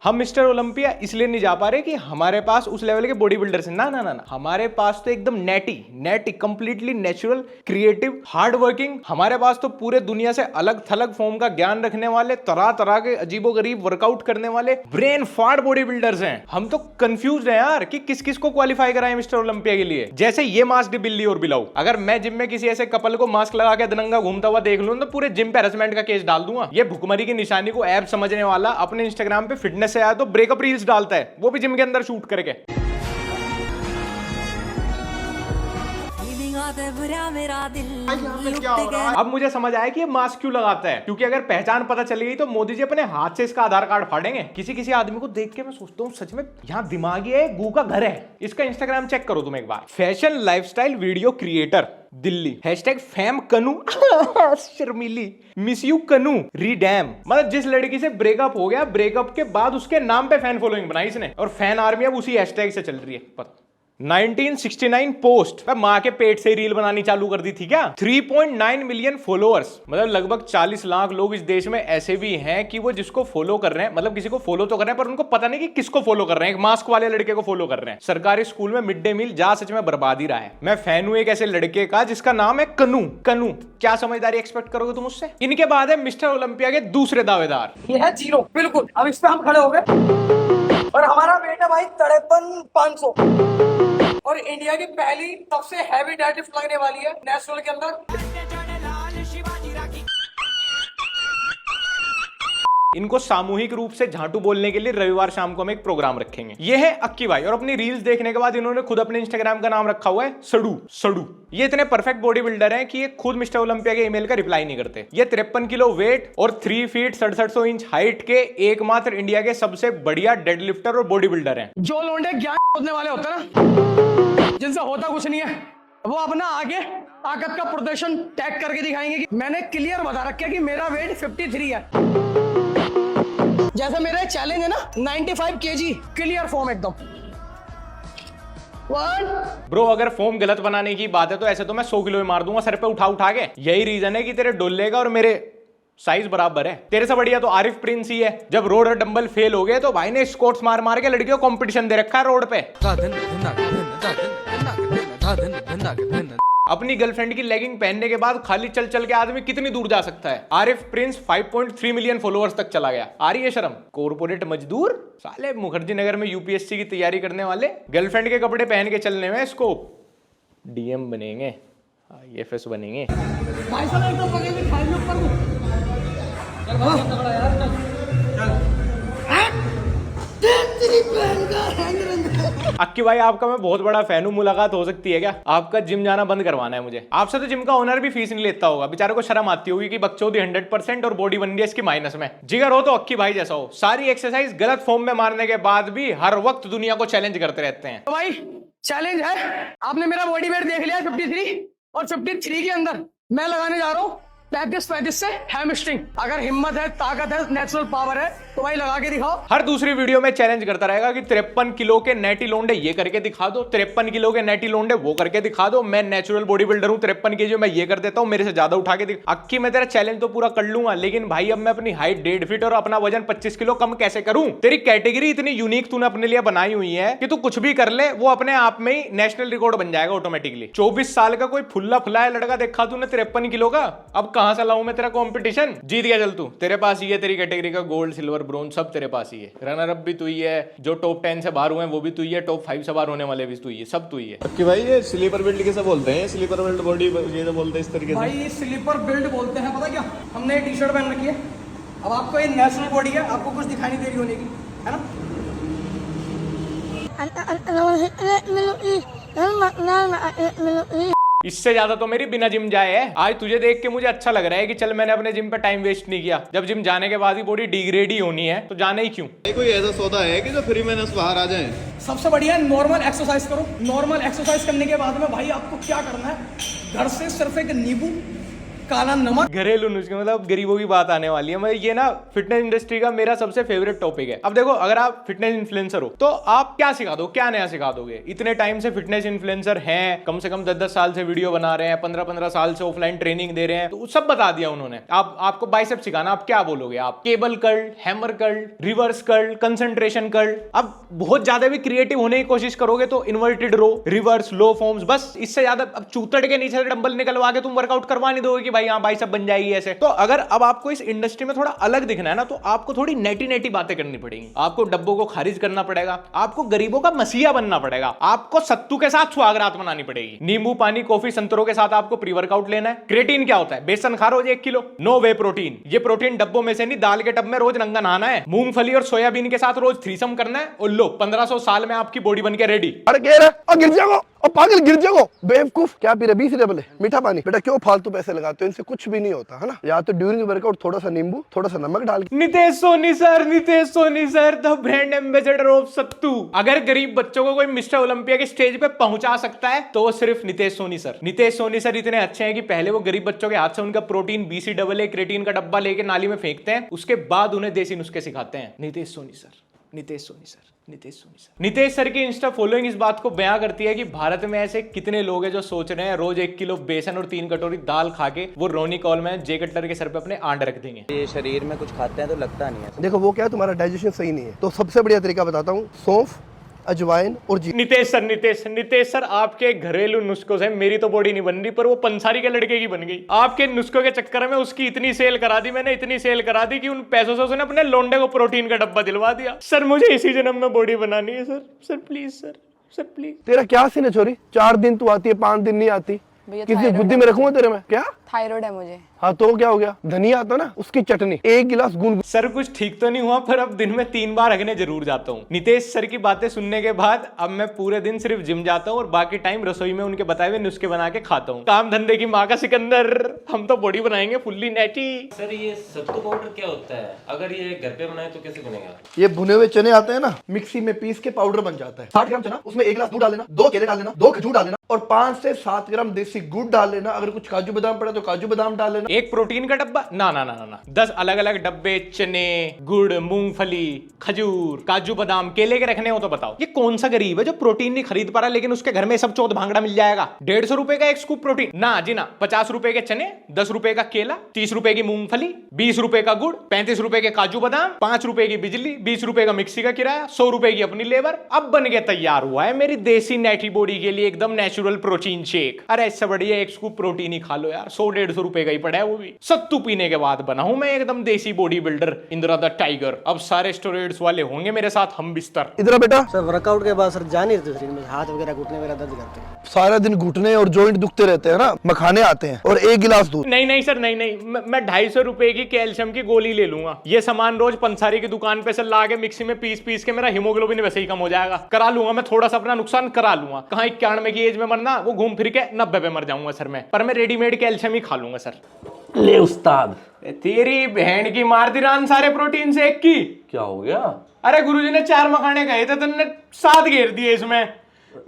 हम mister Olympia इसलिए नहीं जा पा रहे कि हमारे पास उस लेवल के बॉडी बिल्डर्स हैं। ना ना ना ना, हमारे पास तो एकदम नेटी completely natural, creative, hard working. हमारे पास तो पूरे दुनिया से अलग थलग फॉर्म का ज्ञान रखने वाले, तरह तरह के अजीबोगरीब वर्कआउट करने वाले ब्रेन फाड़ बॉडी बिल्डर्स हैं। हम तो कंफ्यूज हैं यार कि किस किस को क्वालिफाई कराएं मिस्टर ओलंपिया के लिए। जैसे ये मास्क बिल्ली और बिलाऊ, अगर मैं जिम में किसी ऐसे कपल को मास्क लगा के दनंगा घूमता हुआ देख लूं तो पूरे जिम पे हैरेसमेंट का केस डाल दूंगा। ये भुखमरी की निशानी को ऐप समझने वाला अपने इंस्टाग्राम पे फिटनेस से आया तो ब्रेकअप रील्स डालता है, वो भी जिम के अंदर शूट करके। अब मुझे समझ आया कि ये मास्क क्यों लगाता है, क्योंकि अगर पहचान पता चली गई तो मोदी जी अपने हाथ से इसका आधार कार्ड फाड़ेंगे। किसी किसी आदमी को देख के मैं सोचता हूँ सच में यहाँ दिमाग ही है, गू का घर है। इसका इंस्टाग्राम चेक करो तुम एक बार। Fashion lifestyle video creator Delhi, hashtag fam Kanu Sharmili, miss you कनू रीडैम। मतलब जिस लड़की से ब्रेकअप हो गया, ब्रेकअप के बाद उसके नाम पे फैन फॉलोइंग बनाई इसने, और फैन आर्मी अब उसी हैशटैग से चल रही है। पता 1969 पोस्ट, माँ के पेट से रील बनानी चालू कर दी थी क्या। 3.9 मिलियन फॉलोअर्स, मतलब लगभग 40 लाख लोग इस देश में ऐसे भी हैं कि वो जिसको फॉलो कर रहे हैं, मतलब किसी को फॉलो तो कर रहे हैं पर उनको पता नहीं कि किसको फॉलो कर रहे हैं। एक मास्क वाले लड़के को फॉलो कर रहे हैं। सरकारी स्कूल में मिड डे मील जा सच में बर्बाद ही रहा है। मैं फैन हूं एक ऐसे लड़के का जिसका नाम है कनू। कनू क्या समझदारी एक्सपेक्ट करोगे तुम उससे। इनके बाद है मिस्टर ओलंपिया के दूसरे दावेदार, ये है जीरो, बिल्कुल। अब इस पे हम खड़े हो गए और हमारा वेट है भाई 53,500 और इंडिया की पहली सबसे हैवी डेडलिफ्ट लगने वाली है नेशनल के अंदर। इनको सामूहिक रूप से झांटू बोलने के लिए रविवार शाम को हम एक प्रोग्राम रखेंगे। ये है अक्की भाई, और अपनी रील्स देखने के बाद इन्होंने खुद अपने इंस्टाग्राम का नाम रखा हुआ है सड़ू सड़ू। ये इतने परफेक्ट बॉडी बिल्डर हैं कि ये खुद मिस्टर ओलंपिया के ईमेल का रिप्लाई नहीं करते। ये 53 किलो वेट और 3 फीट 6700 इंच हाइट के एकमात्र इंडिया के सबसे बढ़िया डेडलिफ्टर और बॉडी बिल्डर हैं। जो लोंडे ज्ञान खोदने वाले होते हैं ना, जिनसे होता कुछ नहीं है, वो अपना आगे ताकत का प्रदर्शन टैग करके दिखाएंगे कि मैंने क्लियर बता रखा है कि मेरा वेट 53 है। जैसे मेरा चैलेंज है ना 95 kg क्लियर फॉर्म एकदम। ब्रो अगर फॉर्म गलत बनाने की बात है तो ऐसे तो मैं 100 किलो में मार दूंगा सर पे उठा उठा के। यही रीजन है कि तेरे डोले का और मेरे साइज बराबर है। तेरे से बढ़िया तो आरिफ प्रिंस ही है। जब रोड और डंबल फेल हो गए तो भाई ने स्क्वाट्स मार मार के लड़कियों को कंपटीशन दे रखा है रोड पे। अपनी गर्लफ्रेंड की लेगिंग पहनने के बाद खाली चल चल के आदमी कितनी दूर जा सकता है। आरिफ प्रिंस 5.3 मिलियन फॉलोअर्स तक चला गया। आ रही है शर्म। कॉर्पोरेट मजदूर साले मुखर्जी नगर में यूपीएससी की तैयारी करने वाले गर्लफ्रेंड के कपड़े पहन के चलने में इसको डीएम बनेंगे, आईएफएस बनेंगे। अक्की भाई आपका मैं बहुत बड़ा फैन हूँ, मुलाकात हो सकती है क्या। आपका जिम जाना बंद करवाना है मुझे। आपसे तो जिम का ओनर भी फीस नहीं लेता होगा, बेचारे को शर्म आती होगी कि बकचोदी 100% और बॉडी बन रही है इसकी माइनस में। जिगर हो तो अक्की भाई जैसा हो। सारी एक्सरसाइज गलत फॉर्म में मारने के बाद भी हर वक्त दुनिया को चैलेंज करते रहते हैं। तो भाई चैलेंज है, आपने मेरा बॉडी वेट देख लिया 53 और 53 के अंदर मैं लगाने जा रहा हूँ 35 से हैमस्ट्रिंग। अगर हिम्मत है, ताकत है, नेचुरल पावर है तो भाई लगा के दिखाओ। हर दूसरी वीडियो में चैलेंज करता रहेगा कि 53 किलो के नेटी लोंडे ये करके दिखा दो, 53 किलो के नेटी लोंडे वो करके दिखा दो। मैं नेचुरल बॉडी बिल्डर हूँ, 53 केजी मैं ये कर देता हूँ, मेरे से ज्यादा उठा के दिखा। अक्की मैं तेरा चैलेंज तो पूरा कर लूंगा, लेकिन भाई अब मैं अपनी हाइट 1.5 फीट और अपना वजन 25 किलो कम कैसे करूं। तेरी कैटेगरी इतनी यूनिक तूने अपने लिए बनाई हुई है कि तू कुछ भी कर ले वो अपने आप में ही नेशनल रिकॉर्ड बन जाएगा ऑटोमेटिकली। 24 साल का कोई फुल्ला फुलाया लड़का देखा तूने 53 किलो का, अब कहां से लाऊं मैं तेरा कंपटीशन। जीत गया चल तू, तेरे पास ही है तेरी कैटेगरी का गोल्ड सिल्वर ब्रोंज सब तेरे पास ही है। रनर अप भी तू ही है, जो टॉप 10 से बाहर हुए हैं वो भी तू ही है, टॉप 5 से बाहर होने वाले भी तू ही है, सब तू ही है। कि भाई ये स्लीपर बिल्ड कैसे बोलते हैं, स्लीपर बिल्ड बॉडी ये तो बोलते हैं इस तरीके से। भाई स्लीपर बिल्ड बोलते हैं, पता क्या, हमने ये टी शर्ट पहन रखी है। अब आपको ये नेशनल बॉडी है, आपको कुछ दिखाई नहीं दे रही होने की, है ना। इससे ज्यादा तो मेरी बिना जिम जाए है। आज तुझे देख के मुझे अच्छा लग रहा है कि चल मैंने अपने जिम पे टाइम वेस्ट नहीं किया। जब जिम जाने के बाद ही बॉडी डिग्रेड ही होनी है तो जाना ही क्यों। कोई ऐसा सौदा है कि जो फ्री में बाहर आ जाए। सबसे बढ़िया है नॉर्मल एक्सरसाइज करो। नॉर्मल एक्सरसाइज करने के बाद में भाई आपको क्या करना है, घर से सिर्फ एक नींबू काला नमक। घरेलू नुस्खे मतलब गरीबों की बात आने वाली है। मतलब ये ना फिटनेस इंडस्ट्री का मेरा सबसे फेवरेट टॉपिक है। अब देखो, अगर आप फिटनेस इन्फ्लुएंसर हो तो आप क्या सिखा दो, क्या नया सिखा दोगे? इतने टाइम से फिटनेस इन्फ्लुएंसर हैं, कम से कम 10-10 साल से वीडियो बना रहे हैं, 15-15 साल से ऑफलाइन ट्रेनिंग दे रहे हैं, तो सब बता दिया उन्होंने। आपको बाइसेप सिखाना, आप क्या बोलोगे? आप cable curl, hammer curl, reverse curl, concentration curl. अब बहुत ज्यादा भी क्रिएटिव होने की कोशिश करोगे तो इन्वर्टेड रो, रिवर्स, लो फॉर्म्स, बस इससे ज्यादा अब चूतड़ के नीचे से डंबल निकलवा के तुम वर्कआउट करवा नहीं दोगे कि भाई हाँ बाइसेप बन जाएगी ऐसे। तो अगर अब आपको इस इंडस्ट्री में थोड़ा अलग दिखना है ना, तो आपको थोड़ी नेटी नेटी बातें करनी पड़ेगी। आपको डब्बों को खारिज करना पड़ेगा, आपको गरीबों का मसीहा बनना पड़ेगा, आपको सत्तू के साथ सुहागरात मनानी पड़ेगी। नींबू पानी, कॉफी, संतरों के साथ आपको प्री वर्कआउट लेना है। क्रिएटिन क्या होता है? बेसन खा रोज 1 किलो, नो वे प्रोटीन। ये प्रोटीन डब्बों में से नहीं, दाल के टब में रोज नंगा नहाना है। मूंगफली और सोयाबीन के साथ रोज थ्रीसम करना है और लो 1500 साल में आपकी बॉडी बन के रेडी। अरे कह रहा और गिर जाओ और पागल गिर जाओ बेवकूफ। क्या पी रहे? 20 डबल मीठा पानी। बेटा क्यों फालतू पैसे लगाते हो? इनसे कुछ भी नहीं होता है ना। या तो ड्यूरिंग वर्कआउट थोड़ा सा नींबू, थोड़ा सा नमक डाल के। Nitesh Soni sir the brand ambassador of sattu. अगर गरीब बच्चों को कोई मिस्टर ओलंपिया के स्टेज पे पहुंचा सकता है तो वो सिर्फ नितेश सोनी सर। नितेश सोनी सर इतने अच्छे हैं कि पहले वो गरीब बच्चों के हाथ से उनका प्रोटीन BCAA क्रिएटिन का डब्बा लेके नाली में फेंकते हैं, उसके बाद उन्हें देसी नुस्खे सिखाते हैं। Nitesh Soni sir, Nitesh Soni sir, Nitesh Soni sir. Nitesh sir की इंस्टा फॉलोइंग इस बात को बयां करती है कि भारत में ऐसे कितने लोग हैं जो सोच रहे हैं रोज 1 किलो बेसन और 3 कटोरी दाल खा के वो रोनी कॉल में जे कटलर के सर पे अपने आंड रख देंगे। ये शरीर में कुछ खाते हैं तो लगता नहीं है। देखो वो क्या है, तुम्हारा डाइजेशन सही नहीं है, तो सबसे बढ़िया तरीका बताता हूँ, सौंफ, अजवाइन और जीरा। नितेश सर आपके घरेलू नुस्खों से मेरी तो बॉडी नहीं बन रही, पर वो पंसारी के लड़के की बन गई। आपके नुस्खों के चक्कर में उसकी इतनी सेल करा दी मैंने, इतनी सेल करा दी कि उन पैसों से उसने अपने लोंडे को प्रोटीन का डब्बा दिलवा दिया। सर मुझे इसी जन्म में बॉडी बनानी है सर प्लीज सर प्लीज। तेरा क्या सीन है छोरी? 4 दिन तू आती है, 5 दिन नहीं आती। किसी बुद्धि में रखूंगा तेरे में क्या? थायराइड है मुझे। हाँ तो क्या हो गया? धनिया आता ना, उसकी चटनी 1 गिलास गुनगुन। सर कुछ ठीक तो नहीं हुआ, पर अब दिन में 3 बार हगने जरूर जाता हूँ। नितेश सर की बातें सुनने के बाद अब मैं पूरे दिन सिर्फ जिम जाता हूँ और बाकी टाइम रसोई में उनके बताए हुए नुस्खे बना के खाता हूँ। काम धंधे की माँ का सिकंदर, हम तो बॉडी बनाएंगे फुल्ली नेटी। सर ये सत्तू पाउडर क्या होता है? अगर ये घर पे बनाए तो कैसे बनेगा? ये भुने हुए चने आते हैं ना, मिक्सी में पीस के पाउडर बन जाता है। 60 ग्राम चना, उसमें 1 गिलास दूध डाल लेना, 2 केले डाल लेना, 2 खजूर डाल लेना और 5 से 7 ग्राम देसी गुड़ डाल लेना। अगर कुछ काजू बादाम पड़ा तो काजू बादाम डाल लेना। एक प्रोटीन का डब्बा ना 10 अलग अलग डब्बे चने, गुड़, मूंगफली, खजूर, काजू बादाम, केले के रखने हो तो बताओ। ये कौन सा गरीब है जो प्रोटीन नहीं खरीद पा रहा लेकिन उसके घर में सब चौथ भांगड़ा मिल जाएगा? 150 रुपए का 1 स्कूप प्रोटीन ना जी ना। 50 रुपए के चने, 10 रुपए का केला, 30 रुपए की मूंगफली, 20 रुपए का गुड़, 35 रुपए के काजू बादाम, 5 रुपए की बिजली, 20 रुपए का मिक्सी का किराया, 100 रुपए की अपनी लेबर। अब बन के तैयार हुआ है मेरी देसी नेटी बॉडी के लिए एकदम नेचुरल प्रोटीन शेक। अरे इससे बढ़िया 1 स्कूप प्रोटीन ही खा लो यार, 100-150 रुपए का ही पड़ा है वो भी। सत्तू पीने के बाद बना हूं मैं एकदम देसी body builder, Indira the tiger. अब सारे स्टेरॉइड्स वाले होंगे मेरे साथ हम बिस्तर। इधर आ बेटा। सर वर्कआउट के बाद सर जा नहीं रहते शरीर में, हाथ वगैरह घुटने वगैरह दर्द करते हैं। सारा दिन घुटने और जॉइंट दुखते रहते हैं ना, मखाने आते हैं और 1 गिलास दूध। नहीं सर नहीं, मैं 250 रुपए की कैल्शियम की गोली ले लूंगा। ये सामान रोज पंसारी की दुकान पे से ला के मिक्सी में पीस के मेरा हीमोग्लोबिन वैसे ही कम हो जाएगा। करा लूंगा मैं, थोड़ा सा अपना नुकसान करा लूंगा। कहाँ 91 की एज में मरना, वो घूम फिर के 90 पे मर जाऊंगा सर मैं। पर मैं रेडीमेड कैल्शियम ही खा लूंगा सर। ले उस्ताद, तेरी बहन की मार दी रान सारे प्रोटीन से 1 की। क्या हो गया? अरे गुरुजी ने 4 मखाने कहे थे, तुमने 7 घेर दिए इसमें।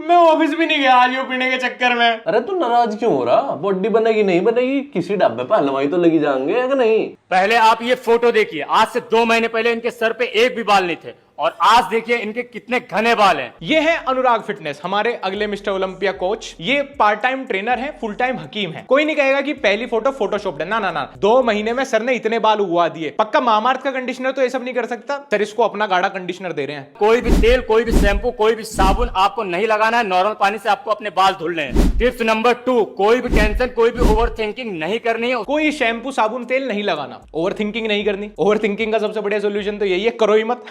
मैं ऑफिस भी नहीं गया आज वो पीने के चक्कर में। अरे तू नाराज क्यों हो रहा? बॉडी बनेगी नहीं बनेगी, किसी ढाबे पे हलवाई तो लगी जाएंगे या नहीं? पहले आप ये फोटो देखिए, आज से 2 महीने पहले इनके सर पे एक भी बाल नहीं थे और आज देखिए इनके कितने घने बाल हैं। ये है अनुराग फिटनेस, हमारे अगले मिस्टर ओलंपिया कोच। ये पार्ट टाइम ट्रेनर है, फुल टाइम हकीम है। कोई नहीं कहेगा कि पहली फोटो फोटोशॉप है, ना 2 महीने में सर ने इतने बाल उगवा दिए। पक्का मामार्थ का कंडीशनर तो ये सब नहीं कर सकता सर, इसको अपना गाढ़ा कंडीशनर दे रहे हैं। कोई भी तेल, कोई भी शैम्पू, कोई भी साबुन आपको नहीं लगाना है। नॉर्मल पानी से आपको अपने बाल धुलने हैं। टिप्स नंबर 2, कोई भी टेंशन, कोई भी ओवर थिंकिंग नहीं करनी है। कोई शैम्पू साबुन तेल नहीं लगाना, ओवर थिंकिंग नहीं करनी। ओवर थिंकिंग का सबसे बढ़िया सोल्यूशन तो यही है, करो ही मत।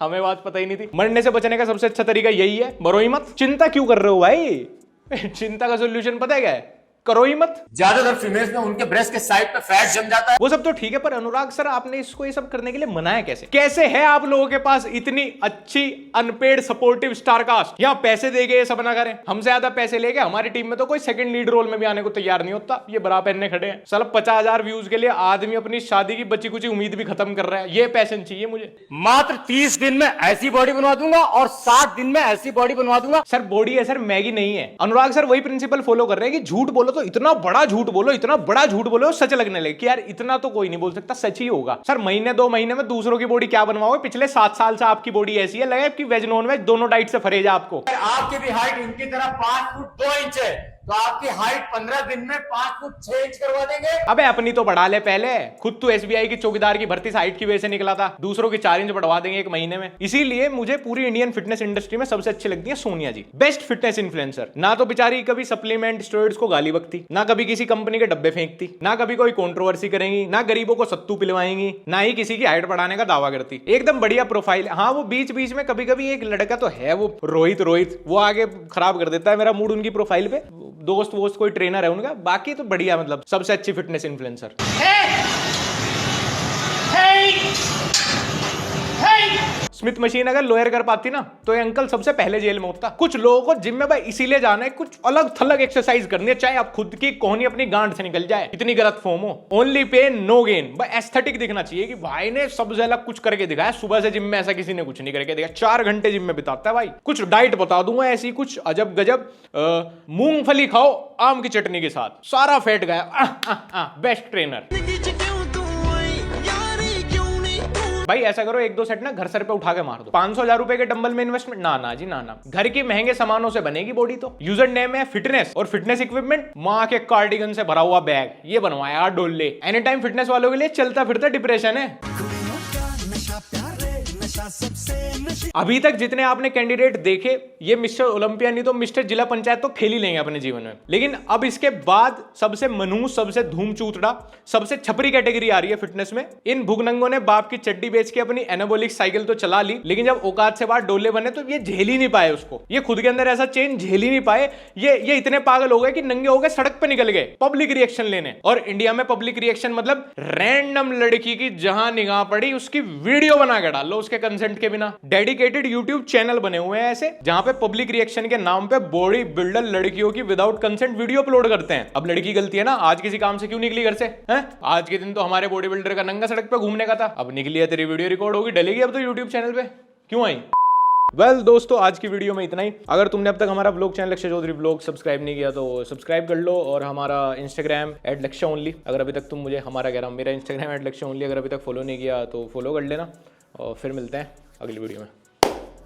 हमें बात पता ही नहीं थी। मरने से बचने का सबसे अच्छा तरीका यही है, मरो ही मत। चिंता क्यों कर रहे हो भाई? चिंता का सोल्यूशन पता है क्या है? करो ही मत। ज्यादातर फीमेल्स में उनके ब्रेस्ट के साइड पे फैट जम जाता है। वो सब तो ठीक है, पर अनुराग सर आपने इसको ये सब करने के लिए मनाया कैसे है आप लोगों के पास इतनी अच्छी अनपेड सपोर्टिव स्टारकास्ट? यहाँ पैसे देके ये सब ना करें। हमसे ज्यादा पैसे लेके हमारी टीम में तो कोई सेकंड लीड रोल में भी आने को तैयार नहीं होता। ये बरा पहनने खड़े हैं साला। 50,000 व्यूज के लिए आदमी अपनी शादी की बची कुची उम्मीद भी खत्म कर रहा है। ये पैशन चाहिए मुझे। मात्र 30 दिन में ऐसी बॉडी बनवा दूंगा और 7 दिन में ऐसी बॉडी बनवा दूंगा। सर बॉडी है सर, मैगी नहीं है। अनुराग सर वही प्रिंसिपल फॉलो कर रहे हैं कि झूठ बोलो तो इतना बड़ा झूठ बोलो, इतना बड़ा झूठ बोलो सच लगने लगे कि यार इतना तो कोई नहीं बोल सकता, सच ही होगा। सर महीने 2 महीने में दूसरों की बॉडी क्या बनवाओगे? पिछले 7 साल से आपकी बॉडी ऐसी है, लगे कि वेज नॉन वेज दोनों डाइट से फरेज आपको। आपकी भी हाइट इनकी तरह 5 फुट 2 इंच है, तो आपकी हाइट 15 दिन में 5 फुट 6 इंच करवा देंगे। अबे अपनी तो बढ़ा ले पहले, खुद तो एसबीआई की चौकीदार की भर्ती हाइट की वजह से निकला था, दूसरों की 4 इंच बढ़वा देंगे 1 महीने में। इसीलिए मुझे पूरी इंडियन फिटनेस इंडस्ट्री में सबसे अच्छी लगती है सोनिया जी, बेस्ट फिटनेस इन्फ्लुएंसर। ना तो बेचारी कभी सप्लीमेंट स्टेरॉइड्स को गाली बकती, ना कभी किसी कंपनी के डब्बे फेंकती, ना कभी कोई कंट्रोवर्सी करेंगी, ना गरीबों को सत्तू पिलवाएंगी, ना ही किसी की हाइट बढ़ाने का दावा करती। एकदम बढ़िया प्रोफाइल। हाँ वो बीच बीच में कभी कभी एक लड़का तो है वो रोहित वो आगे खराब कर देता है मेरा मूड उनकी प्रोफाइल पे, दोस्त कोई ट्रेनर है उनका, बाकी तो बढ़िया, मतलब सबसे अच्छी फिटनेस इन्फ्लुएंसर। स्मिथ मशीन अगर लोयर कर पाती ना तो ये अंकल सबसे पहले जेल में होता। कुछ लोगों को जिम में भाई इसीलिए जाना है, कुछ अलग थलग एक्सरसाइज करनी है, चाहे आप खुद की कोहनी अपनी गांड से निकल जाए, इतनी गलत फॉर्म हो। ओनली पेन नो गेन, भाई एस्थेटिक दिखना चाहिए कि भाई ने सबसे अलग कुछ करके दिखाया। सुबह से जिम में ऐसा किसी ने कुछ नहीं करके दिखाया, 4 घंटे जिम में बिताता है भाई। कुछ डाइट बता दूंगा ऐसी कुछ अजब गजब, मूंगफली खाओ आम की चटनी के साथ, सारा फैट गया, बेस्ट ट्रेनर। भाई ऐसा करो 1-2 सेट ना घर सर पे उठा के मार दो, 500,000 रुपए के डंबल में इन्वेस्टमेंट ना जी ना। घर की महंगे सामानों से बनेगी बॉडी। तो यूजर नेम है फिटनेस और फिटनेस इक्विपमेंट माँ के कार्डिगन से भरा हुआ बैग, ये बनवाया डोले। एनी टाइम फिटनेस वालों के लिए चलता फिरता डिप्रेशन है। अभी तक जितने आपने कैंडिडेट देखे, ये मिस्टर ओलंपिया नहीं तो मिस्टर जिला पंचायत तो खेल ही लेंगे अपने जीवन में। लेकिन अब इसके बाद सबसे मनहूस, सबसे धूम चूतड़ा, सबसे छपरी कैटेगरी आ रही है फिटनेस में। इन भुगनंगों ने बाप की चड्डी बेच के अपनी एनाबॉलिक साइकिल तो चला ली, लेकिन जब औकात से बाहर डोले बने तो ये झेल ही नहीं पाए उसको। ये खुद के अंदर ऐसा चेंज झेल ही नहीं पाए। ये इतने पागल हो गए कि नंगे हो गए, सड़क पे निकल गए पब्लिक रिएक्शन लेने। और इंडिया में पब्लिक रिएक्शन मतलब रैंडम लड़की की जहां निगाह पड़ी उसकी वीडियो बना के डाल लो उसके कंसेंट के बिना। डेडिकेटेड यूट्यूब चैनल बने हुए हैं ऐसे, जहां पे पब्लिक रिएक्शन के नाम पे बॉडी बिल्डर लड़कियों की विदाउट कंसेंट वीडियो अपलोड करते हैं। अब लड़की गलती है ना, आज किसी काम से क्यों निकली घर से हैं? आज के दिन तो हमारे बॉडी बिल्डर का नंगा सड़क पे घूमने का था, अब निकली है तेरी वीडियो रिकॉर्ड होगी, डलेगी अब तो यूट्यूब चैनल पे, क्यों आई? वेल दोस्तों, आज की वीडियो में इतना ही। अगर तुमने अब तक हमारा ब्लॉग चैनल लक्ष्य चौधरी ब्लॉग सब्सक्राइब नहीं किया तो सब्सक्राइब कर लो, और हमारा इंस्टाग्राम @लक्ष्य ओनली, अगर अभी तक तुम मुझे मेरा इंस्टाग्राम @लक्ष्य ओनली अगर अभी तक फॉलो नहीं किया तो फॉलो कर लेना। और फिर मिलते हैं अगली वीडियो में।